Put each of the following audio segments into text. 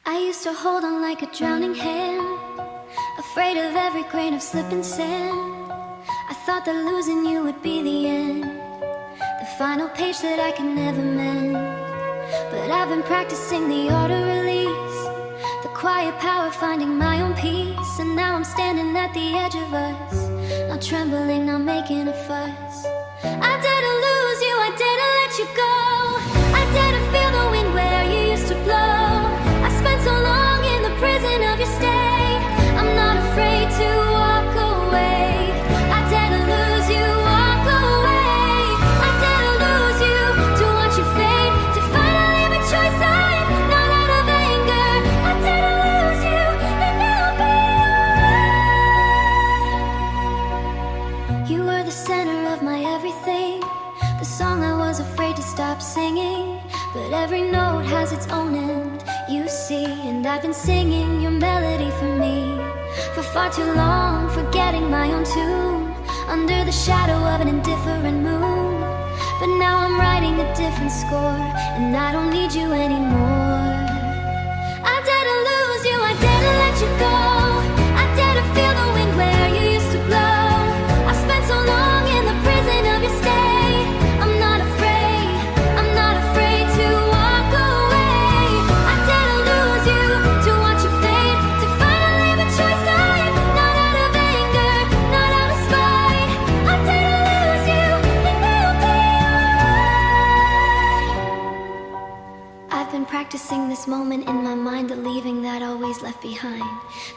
I used to hold on like a drowning hand, afraid of every grain of slipping sand. I thought that losing you would be the end, the final page that I can never mend. But I've been practicing the art of release, the quiet power finding my own peace. And now I'm standing at the edge of us, not trembling, not making a fuss. I dare to lose you, I dare to let you go. I dare to feel the wind where you used to blow. I spent so long in the prison of your stay, I'm not afraid to walk away. I dare to lose you, walk away. I dare to lose you, to watch you fade, to finally have a choice I am, not out of anger. I dare to lose you, and I'll be alright. You were the center of my everything, the song I was afraid to stop singing. But every note has its own end, you see. And I've been singing your melody for me for far too long, forgetting my own tune under the shadow of an indifferent moon. But now I'm writing a different score, and I don't need you anymore. I dare to lose you, I dare to let you go. I dare to feel the wind where you used to blow. I spent so long in the prison of your stay, I'm not afraid, I'm not afraid to walk away. I dare to lose you, to watch you fade, to finally have a choice I am, not out of anger, not out of spite. I dare to lose you, and I'll be alright. I've been practicing this moment in my mind, the leaving that always left behind.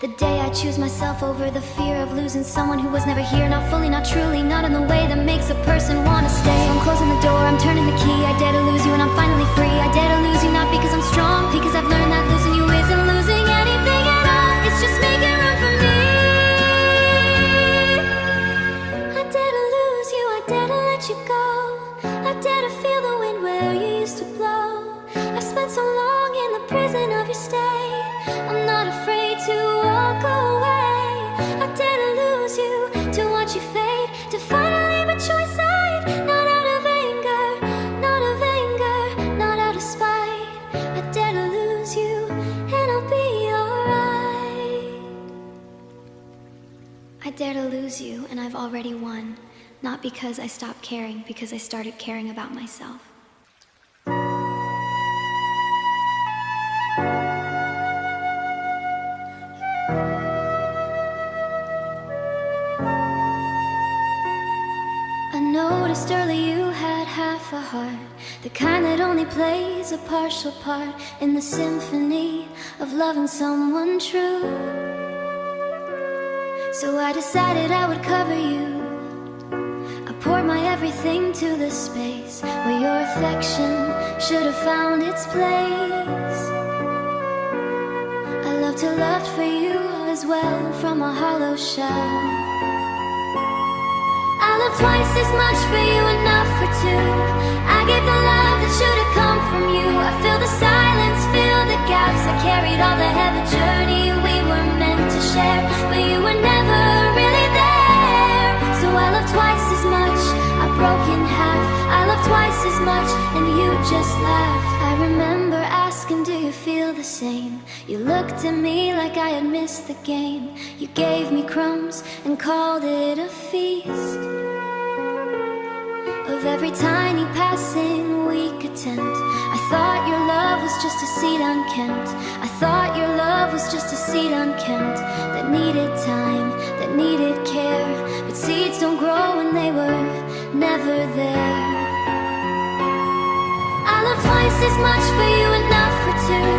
The day I choose myself over the fear of losing someone who was never here, not fully, not truly, not in the way that makes a person wanna stay. So I'm closing the door, I'm turning the key. I dare to lose you and I'm finally free. I dare to lose you not because I'm strong, because I've learned that losing you isn't losing anything at all. It's just making room for me. I dare to lose you, I dare to let you go. I dare to feel the wind where you used to blow. I've spent so long in the prison of your stay, I'm not afraid to walk away. I dare to lose you, to watch you fade, to finally have a choice I have, not out of anger, not of anger, not out of spite. I dare to lose you, and I'll be alright. I dare to lose you, and I've already won. Not because I stopped caring, because I started caring about myself. I noticed early you had half a heart, the kind that only plays a partial part in the symphony of loving someone true. So I decided I would cover you. I poured my everything to the space where your affection should have found its place. I love to love for you as well, from a hollow shell. I love twice as much for you, enough for two. I gave the love that should have come from you. I fill the silence, fill the gaps. I carried all the heavy journey we were meant to share, but you were never really there. So I love twice as much, I broke in half. I love twice as much, and you just laughed. I remember asking, do you feel the same? You looked at me like I had missed the game. You gave me crumbs and called it a feast of every tiny passing weak attempt. I thought your love was just a seed unkempt. I thought your love was just a seed unkempt, that needed time, that needed care. But seeds don't grow when they were never there. I love twice as much for you, enough for two.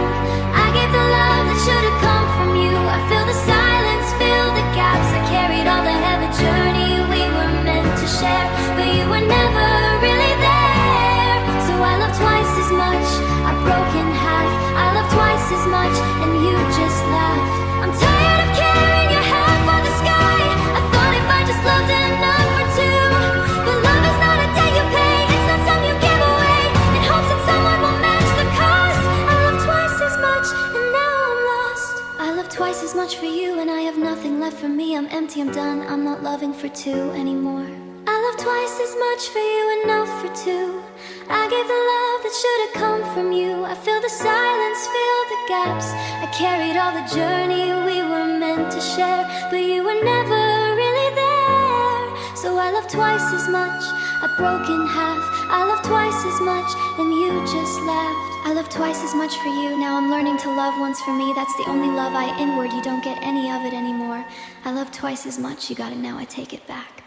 I gave the love that should have come from you. I fill the silence, fill the gaps. I carried all the heavy journey we were meant to share, but you were never really there. So I love twice as much, I broke in half. I love twice as much, and you just laughed. I'm tired of carrying your hat for the sky. I thought if I just loved enough for two. But love is not a debt you pay, it's not something you give away in hopes that someone will match the cost. I love twice as much, and now I'm lost. I love twice as much for you, and I have nothing left for me. I'm empty, I'm done, I'm not loving for two anymore. I love twice as much for you, enough for two. I gave the love that should have come from you. I filled the silence, filled the gaps. I carried all the journey we were meant to share, but you were never really there. So I love twice as much, I broke in half. I love twice as much, and you just laughed. I love twice as much for you, now I'm learning to love once for me. That's the only love I inward, you don't get any of it anymore. I love twice as much, you got it now, I take it back.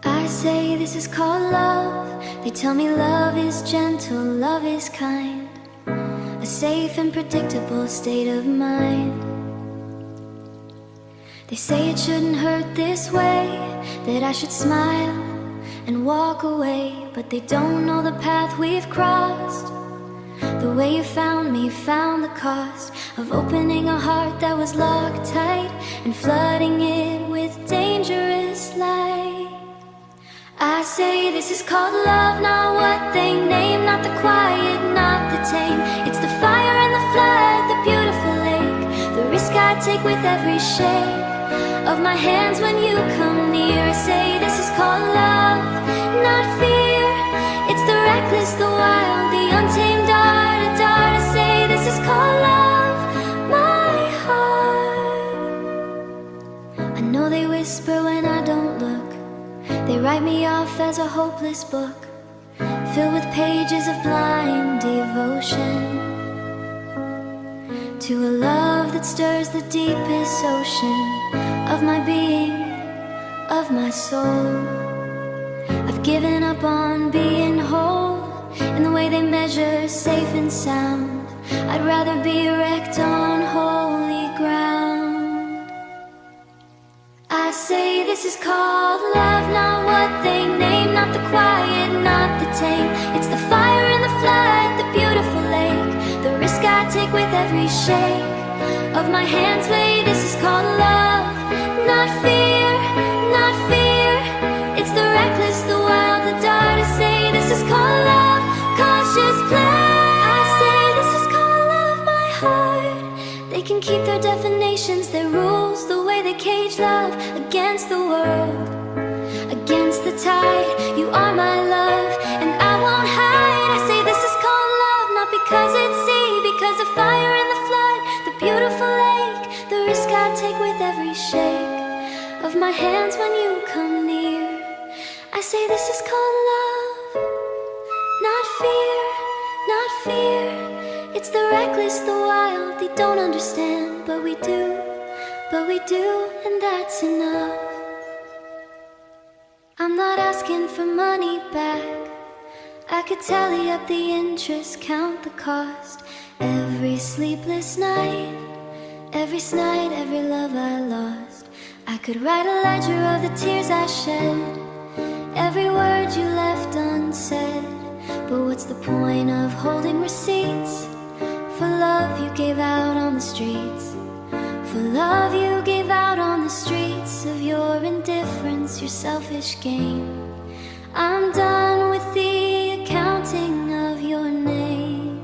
I say this is called love. They tell me love is gentle, love is kind, a safe and predictable state of mind. They say it shouldn't hurt this way, that I should smile and walk away, but they don't know the path we've crossed. The way you found me, found the cost of opening a heart that was locked tight and flooding it with dangerous light. I say this is called love, not what they name, not the quiet, not the tame. It's the fire and the flood, the beautiful lake, the risk I take with every shake of my hands when you come near. I say this is called love, not fear. It's the reckless, the wild, the untamed art, a dart. I say this is called love, my heart. I know they whisper when I don't look. They write me off as a hopeless book, filled with pages of blind devotion to a love that stirs the deepest ocean of my being, of my soul. I've given up on being whole in the way they measure safe and sound. I'd rather be wrecked on holy ground. I say this is called love, not what they name, not the quiet, not the tame. It's the fire and the flood, the beautiful lake, the risk I take with every shake of my hands. Wait, this is called love, not fear, not fear. It's the reckless, the wild, the dart. I say this is called love, cautious play. I say this is called love, my heart. They can keep their definitions, their rules, the way they cage love against the world, against the tide. You are my love, and I won't hide. I say this is called love, not because it's sea, because of fire and the flood, the beautiful lake, the risk I take with every shake of my hands when you come near. I say this is called love, not fear, not fear. It's the reckless, the wild, they don't understand, but we do, and that's enough. I'm not asking for money back. I could tally up the interest, count the cost. Every sleepless night, every night, every love I lost. I could write a ledger of the tears I shed, every word you left unsaid. But what's the point of holding receipts for love you gave out on the streets? For love you gave out on the streets of your indifference, your selfish game. I'm done with the accounting of your name.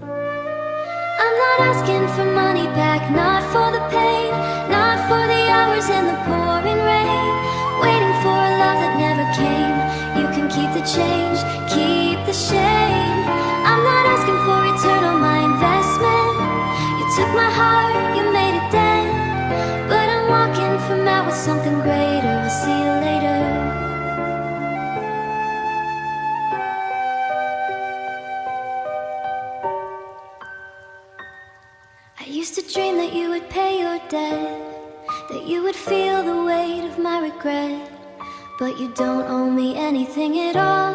I'm not asking for money back, not for the pain, not for the hours in the pouring rain, waiting for a love that never came. You can keep the change, keep the shame. I'm not asking for return on my investment. You took my heart, you made it dead, but I'm walking from out with something greater. I'll see you later. I used to dream that you would pay your debt, that you would feel the weight of my regret. But you don't owe me anything at all,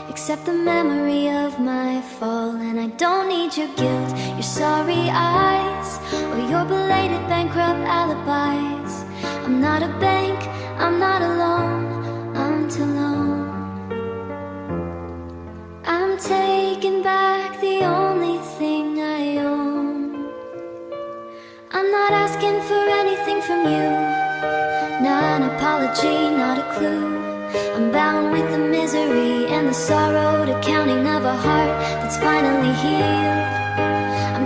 except the memory of my fall. And I don't need your guilt, your sorry eyes, or your belated bankrupt alibis. I'm not a bank, I'm not alone, I'm too alone. I'm taking back the only thing I own. I'm not asking for anything from you, not an apology, not a clue. I'm bound with the misery and the sorrow, the counting of a heart that's finally healed.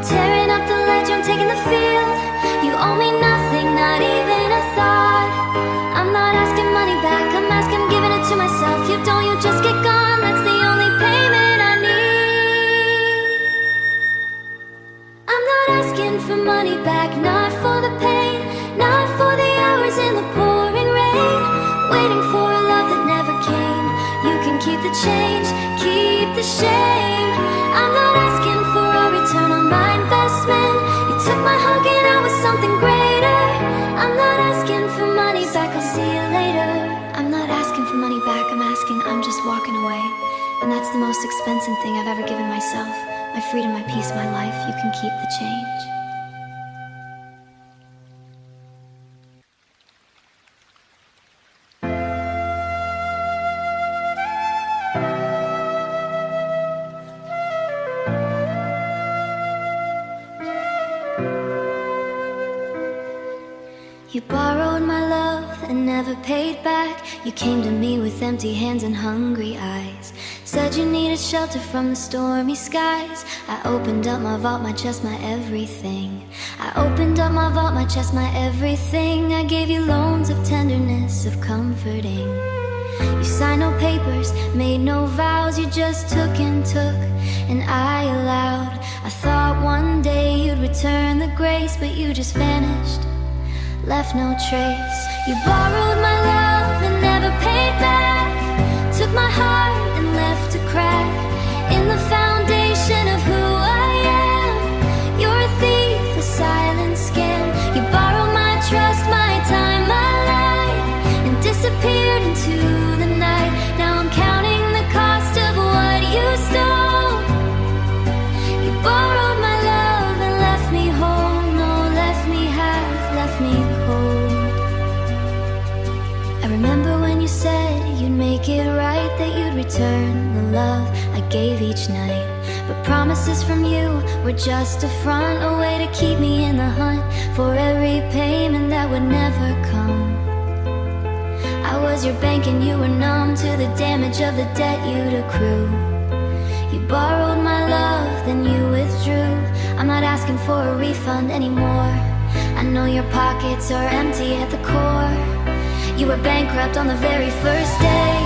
tearing up the ledge, I'm taking the field. You owe me nothing, not even a thought. I'm not asking money back, I'm asking, giving it to myself. You don't, you just get gone, that's the only payment I need. I'm not asking for money back, not for the pain, not for the hours in the pouring rain, waiting for a love that never came. You can keep the change, keep the shame. I'm not asking for a return on my investment. You took my hug and I was something greater. I'm not asking for money back, I'll see you later. I'm not asking for money back, I'm asking, I'm just walking away. And that's the most expensive thing I've ever given myself. My freedom, my peace, my life, you can keep the change. You borrowed my love and never paid back. You came to me with empty hands and hungry eyes. Said you needed shelter from the stormy skies. I opened up my vault, my chest, my everything. I opened up my vault, my chest, my everything. I gave you loans of tenderness, of comforting. You signed no papers, made no vows. You just took and took, and I allowed. I thought one day you'd return the grace, but you just vanished, left no trace. You borrowed my love and never paid back. Took my heart and left a crack in the foundation of who I am. You're a thief, a silent scam. You borrowed my trust, my time, my life, and disappeared into the night. Now I'm counting the cost of what you stole. You borrowed my love and left me whole. No, left me half, left me cold. I remember when you said you'd make it right, that you'd return the love I gave each night. But promises from you were just a front, a way to keep me in the hunt for every payment that would never come. I was your bank and you were numb to the damage of the debt you'd accrue. You borrowed my love, then you withdrew. I'm not asking for a refund anymore. I know your pockets are empty at the core. You were bankrupt on the very first day.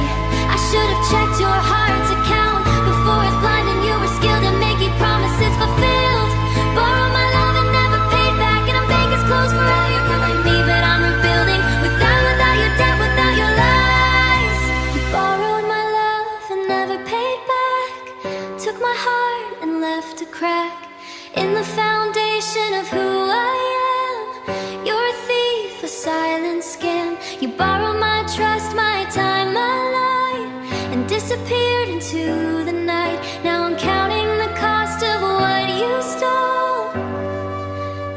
I should have checked your heart's account before it's blind, and you were skilled at making promises fulfilled. Borrowed my love and never paid back, and I'm bank is closed forever. You're killing me, but I'm rebuilding without your debt, without your lies. You borrowed my love and never paid back. Took my heart and left a crack in the foundation of who I am. You're a thief, a silent scam. You borrowed my trust, my time, my life, and disappeared into the night. Now I'm counting the cost of what you stole.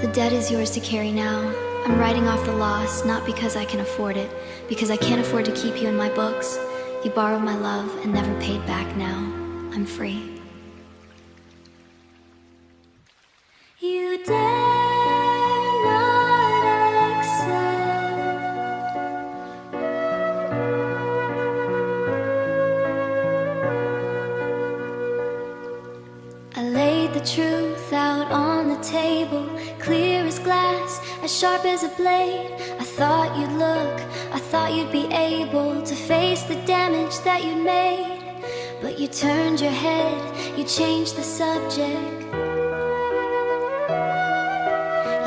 The debt is yours to carry now. I'm writing off the loss, not because I can afford it, because I can't afford to keep you in my books. You borrowed my love and never paid back. Now I'm free. You dare not accept. I laid the truth out on the table, clear as glass, as sharp as a blade. I thought you'd look, I thought you'd be able to face the damage that you'd made. But you turned your head, you changed the subject.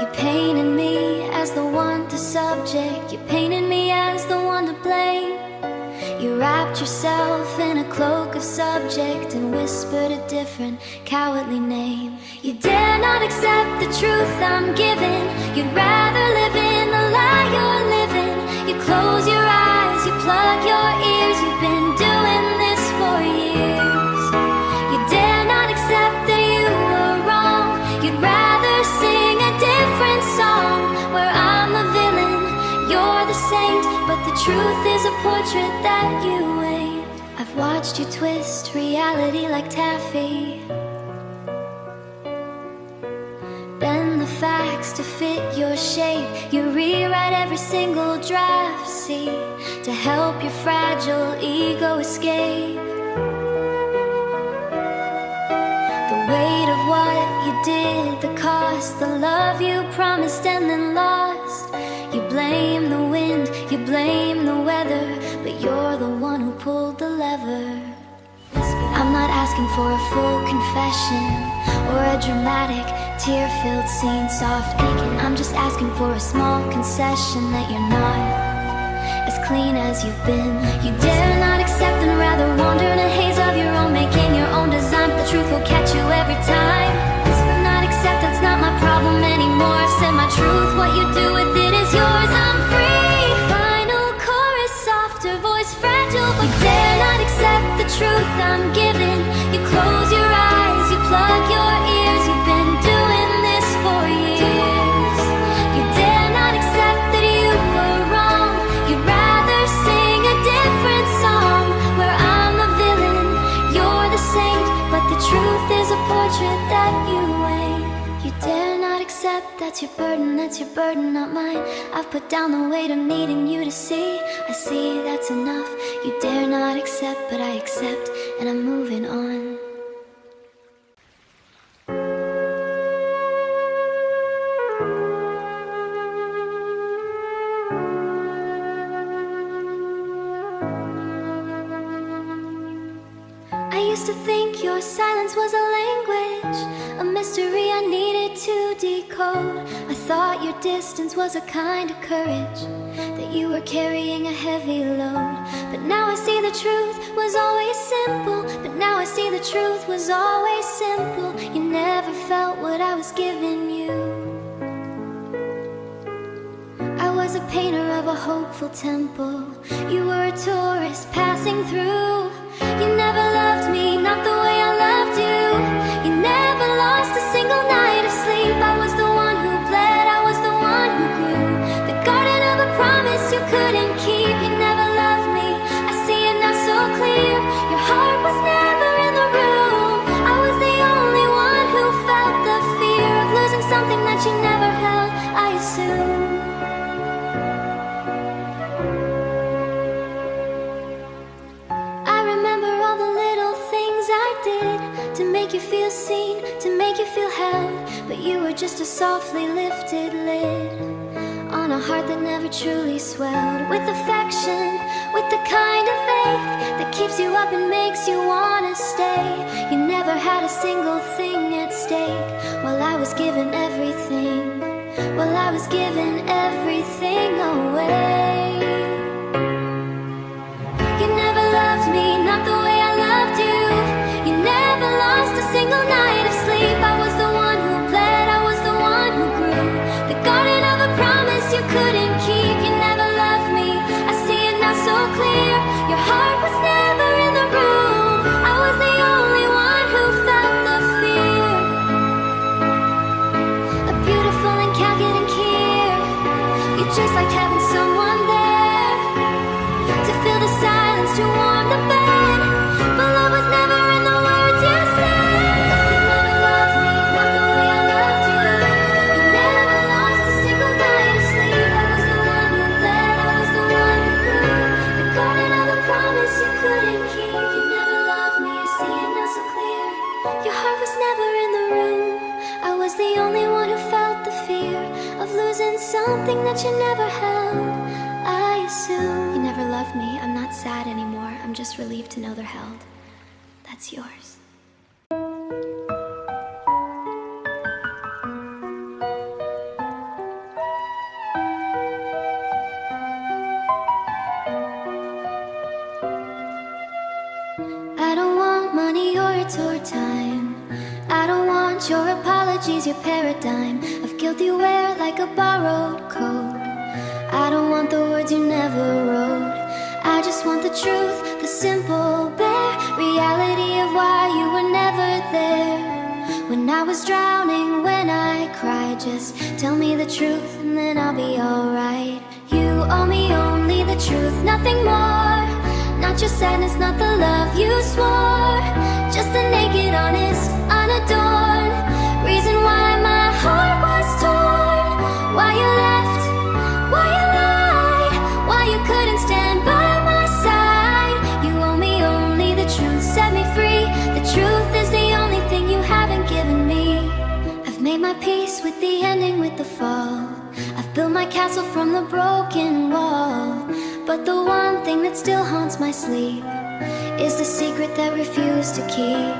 You painted me as the one to subject. You painted me as the one to blame. You wrapped yourself in a cloak of subject and whispered a different cowardly name. You dare not accept the truth I'm giving. You'd rather live in the lie you're living. You close your eyes, you plug your ears. You've been doing this for years. You dare not accept that you were wrong. You'd rather sing a different song where I'm the villain, you're the saint. But the truth is a portrait that you ain't. I've watched you twist reality like taffy, bend the facts to fit your shape. You rewrite every single draft, see, to help your fragile ego escape the weight of what you did, the cost, the love you promised and then lost. You blame the wind, you blame the weather, but you're the one who pulled the lever. I'm not asking for a full confession or a dramatic, tear-filled scene, soft aching. I'm just asking for a small concession that you're not as clean as you've been. You dare not accept and rather wander in a haze of your own, making your own design, but the truth will catch you every time. Not accept, that's not my problem anymore. I've said my truth, what you do with it is yours. I'm free. Final chorus, softer voice, fragile, but you dare not accept the truth I'm giving. You close your eyes, you plug your ears. You've been doing this for years. You dare not accept that you were wrong. You'd rather sing a different song where I'm the villain, you're the saint, but the truth is a portrait that you ain't. You dare not accept, that's your burden, not mine. I've put down the weight of needing you to see. I see, that's enough. You dare not accept, but I accept, and I'm moving on. I used to think your silence was a language, a mystery I needed to decode. I thought your distance was a kind of courage, that you were carrying a heavy load. But now I see the truth was always simple. But now I see the truth was always simple. You never felt what I was giving you. I was a painter of a hopeful temple. You were a tourist passing through. You never loved me, not the way I loved you. You never lost a single night of sleep. I was the one who bled, I was the one who grew. The garden of a promise you couldn't keep. You never loved me, I see it now so clear. Your heart was never in the room. I was the only one who felt the fear of losing something that you never held, I assume. To make you feel seen, to make you feel held, but you were just a softly lifted lid on a heart that never truly swelled. With affection, with the kind of faith that keeps you up and makes you wanna stay. You never had a single thing at stake, while I was giving everything, while I was giving everything away. You never loved me, not the way I loved you. You never lost a single night of sleep. I was the one who bled, I was the one who grew. The garden of a promise you couldn't keep. You never loved me, I see it now so clear. Your heart was never in the room. I was the only one who felt the fear. A beautiful and calculating care. You just like having someone there to fill the silence, to warm the bed. But love was never in the words you said. You never loved me, not the way I loved you. You never lost a single night of sleep. I was the one who bled, I was the one who grew. The garden of a promise you couldn't keep. You never loved me, I see it now so clear. Your heart was never in the room. I was the only one who felt the fear of losing something that you never held, I assume. You never loved me, I'm not sad anymore. I'm just relieved to know they're held. That's yours. I don't want money or a tour time. I don't want your apologies, your paradigm of guilt you wear like a borrowed coat. I don't want the words you never wrote. I just want the truth, the simple, bare reality of why you were never there. When I was drowning, when I cried, just tell me the truth and then I'll be alright. You owe me only the truth, nothing more. Not your sadness, not the love you swore. Just the naked, honest, unadorned reason why my heart was torn. Why you left, why you lied, why you couldn't stand by my side. You owe me only the truth, set me free. The truth is the only thing you haven't given me. with the fall. I've built my castle from the broken wall, but the one thing that still haunts my sleep is the secret that refused to keep.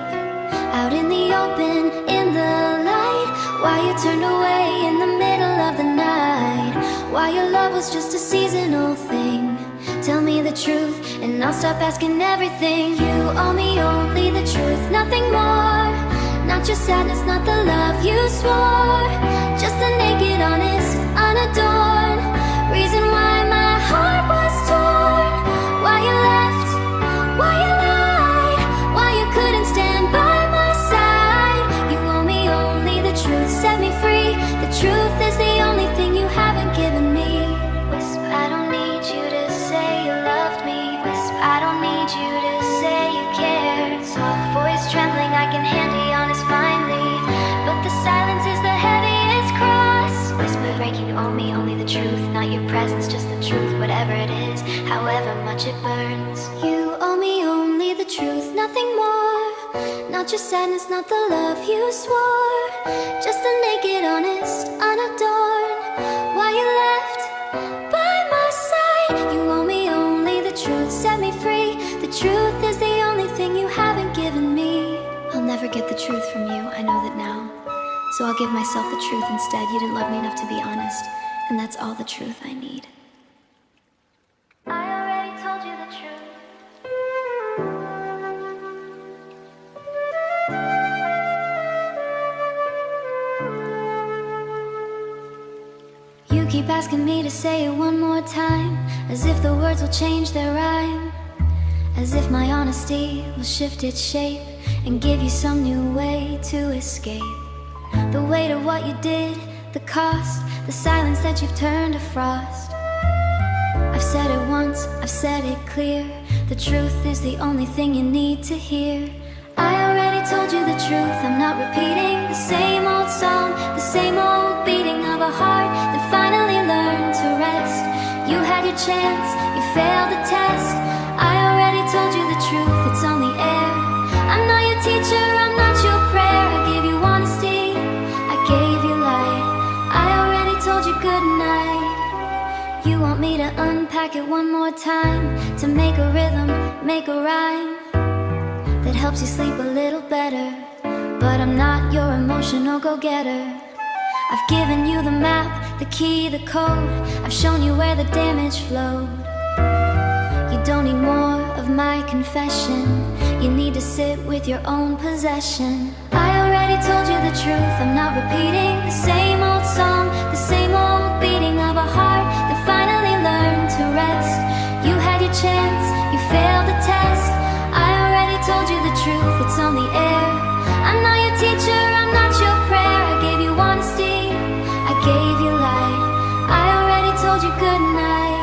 Out in the open, in the light, why you turned away in the middle of the night, why your love was just a seasonal thing. Tell me the truth and I'll stop asking everything. You owe me only the truth, nothing more. Not your sadness, not the love you swore, just the naked, honest, unadorned reason why my heart was torn. Why you left, why you lied, why you couldn't stand by my side. You owe me only the truth, set me free. The truth is the only thing you haven't given me. Whisper, I don't need you to say you loved me. Whisper, I don't need you to say you cared. Soft voice trembling, I can handle you honest finally, but the silence is the heaviest cross. Whisper, breaking, you owe me only the truth, not your presence, just the truth, whatever it is, however much it burns. You owe me only the truth, nothing more. Not your sadness, not the love you swore, just the naked, honest, unadorned why you left by my side. You owe me only the truth, set me free. The truth is the only thing you haven't given me. I'll never get the truth from you, I know that now, so I'll give myself the truth instead. You didn't love me enough to be honest, and that's all the truth I need. I already told you the truth. You keep asking me to say it one more time, as if the words will change their rhyme, as if my honesty will shift its shape and give you some new way to escape the weight of what you did, the cost, the silence that you've turned to frost. I've said it once, I've said it clear, the truth is the only thing you need to hear. I already told you the truth, I'm not repeating the same old song, the same old beating of a heart that finally learned to rest. You had your chance, you failed the test. I already told you the truth, it's on the air. I'm not your teacher, I'm not your prayer. I gave you honesty, I gave you light. I already told you good night. You want me to unpack it one more time, to make a rhythm, make a rhyme that helps you sleep a little better, but I'm not your emotional go-getter. I've given you the map, the key, the code. I've shown you where the damage flowed. You don't need more of my confession, you need to sit with your own possession. I already told you the truth, I'm not repeating the same old song, the same old beating of a heart that finally learned to rest. You had your chance, you failed the test. I already told you the truth, it's on the air. I'm not your teacher, I'm not your prayer. I gave you honesty, I gave you light. I already told you good night.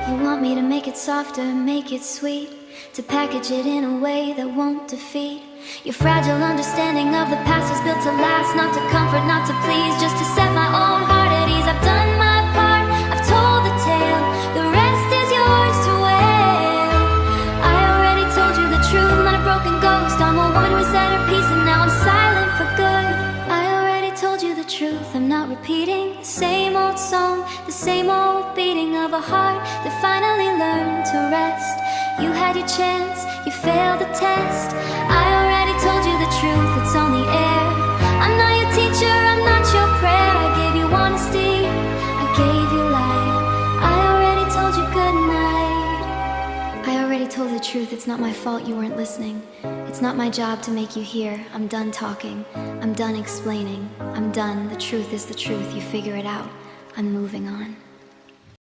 You want me to make it softer, make it sweet, to package it in a way that won't defeat your fragile understanding of the past is built to last, not to comfort, not to please, just to set my own heart at ease. I've done my part, I've told the tale, the rest is yours to wear. I already told you the truth, I'm not a broken ghost, I'm a woman who said her piece and now I'm silent for good. I already told you the truth, I'm not repeating the same old song, the same old beating of a heart that finally learned to rest. You had your chance, you failed the test. I already told you the truth, it's on the air. I'm not your teacher, I'm not your prayer. I gave you honesty, I gave you light. I already told you good night. I already told the truth, it's not my fault you weren't listening. It's not my job to make you hear. I'm done talking, I'm done explaining, I'm done. The truth is the truth, you figure it out. I'm moving on.